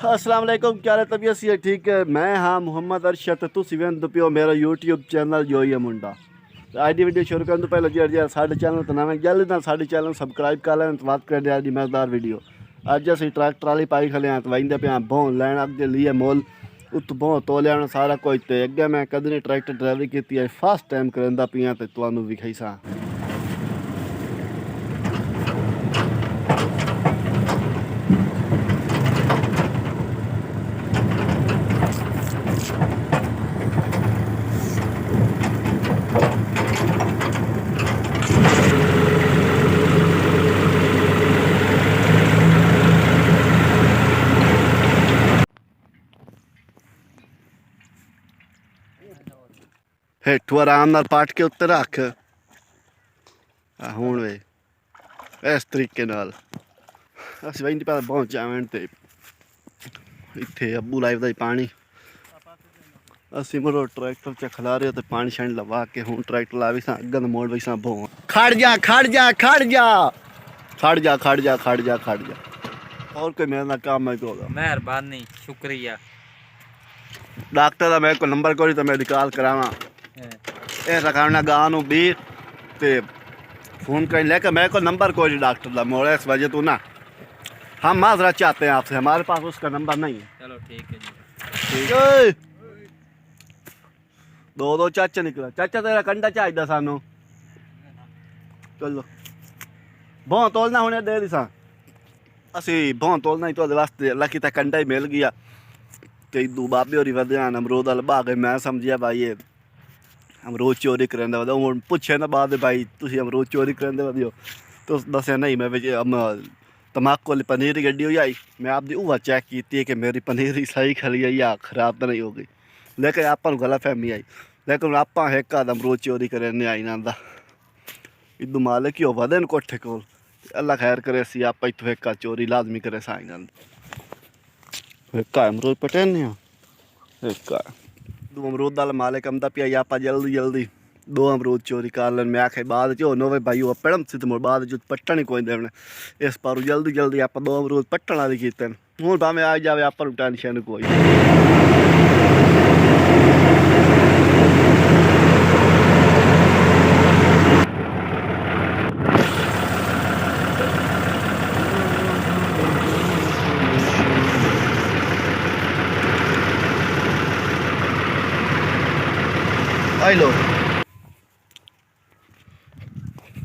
अस्सलाम वालेकुम, क्या हाल है? तबीयत सी है? ठीक है। मैं हाँ मोहम्मद अरशद, तुसी वेंदे पियो मेरा यूट्यूब चैनल joiyamunda। आज की वीडियो शुरू करने तो पहले जी साढ़े चैनल तो नवे जल्दी ना साढ़े चैनल सबसक्राइब कर लें तो बात करें आज की मज़ेदार वीडियो। अज असी ट्रक ट्राली पाई खले हैं तो वहींदे पे बों लैन अगे लिए मोल उत बों तोलिया सारा कुछ। तो अगे मैं कदे नहीं ट्रैक्टर ड्राइवरी की फर्स्ट टाइम करंदा पिया तो तुहानू विखाई सा। हेठू आराम नाल पाट के उत्ते रख हूँ वे इस तरीके नाल अस वही पहले पहुँच जावन तो इतने अब्बू लाइव का पानी असी मरो ट्रैक्टर च खिला रहे तो पानी शानी लवा के हूँ ट्रैक्टर ला भी अगन मोड़ भी बो खड़ जा खड़ जा खड़ जा खड़ जा खड़ जा खड़ जा खड़ जा। और कोई मेरा काम है तो होगा। मेहरबानी शुक्रिया। डॉक्टर का मेरे को नंबर कोई तो मैं निकाल करावा ऐसा करना गाँव भी ते फ़ोन कर लेकर मेरे को नंबर कोई डॉक्टर का मोड़ा इस वजह तो ना हम माजरा चाहते हैं आपसे, हमारे पास उसका नंबर नहीं है। चलो ठीक है जी। ठीक है। दो चाचा निकला। चाचा तेरा कंडा चाहिए सानू चलो भौं तोलना होने दे दिसा असी भौं तोलना ही तो वास्ते अल्लाह की कंडा ही मिल गया ते दू बाबे होरी वध्यान अमरूद वाल बाग मैं समझिया भाई ये अमरूद चोरी करेंदा वधो हुण पुछे ना बाद भाई तुसी अमरूद चोरी करेंदे वधियो तो दस्या नहीं मैं तमाकू वाली पनीर की गड्डी हुई आई मैं आपकी उवा चेक की कि मेरी पनीर ही सही खली है या खराब तो नहीं हो गई लेकिन आप गलतफहमी आई लेकिन आप एक आध अमरूद चोरी करने आई ना इदू मालिक ही वधे न कोठे को अल्लाह खैर करे सी आप इतों एक चोरी लाजमी करे साई ना एक अमरूद पटेने एक दो अमरूद वाला मालिक आमदा पिया आप जल्दी जल्दी दो अमरूद चोरी कर लें। मैं आखे बाद चो नो भाई वो पढ़म से तो बाद जो पट्टन ही कोई देने इस पर जल्दी जल्दी आप दो अमरूद पट्टन वाली कीते हूँ भावें आ जाए आप टेंशन कोई। आई लो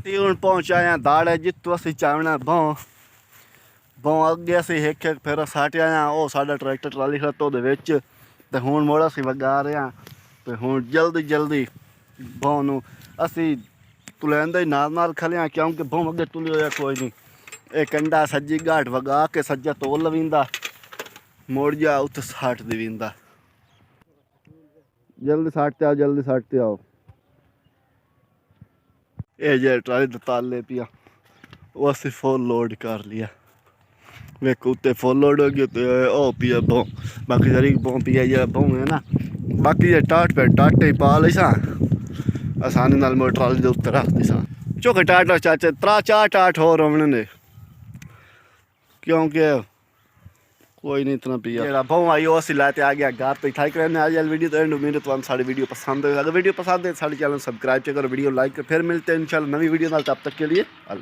हूँ पहुँच आया दाड़ जितों असी चावना बों बों अगे असी एक फेरा साट आया वो साडा ट्रैक्टर ट्राली खड़ोतो तो हूँ मुड़ असी वगा रहे हैं तो हूँ जल्दी जल्दी बों नू असी तुलैंदे ही नाल खले क्योंकि बों अगे तुली होया कोई नहीं ये कंडा सज्जी घाट वगा के सज्जा तोल लवींदा मुड़ जा उत्थे साट दींदा। जल्दी साटते आओ जल्दी साटते आओ। ये जे ट्राली ताले पिया वो असी फुल लोड कर लिया वेख उत्ते फुल लोड हो गया तो ओ पिया बों बाकी सारी बों पिया जो बों है ना बाकी ये टाट पे टाटे पा ली सा आसानी नाल मोर ट्राली के उत्ते रख दी सा चौके टाट चाचे त्रा चार टाट होर होने ने क्योंकि कोई नहीं इतना पिया जेड़ा बों आई वो असी लाते आ गया घर तो थाई करने आज वीडियो तो एंड उम्मीद है साड़ी वीडियो पसंद है। अगर वीडियो पसंद है साड़ी चैनल सब्सक्राइब करो वीडियो लाइक कर फिर मिलते हैं इंशाल्लाह नवी वीडियो नाल तब तक के लिए अल्लाह।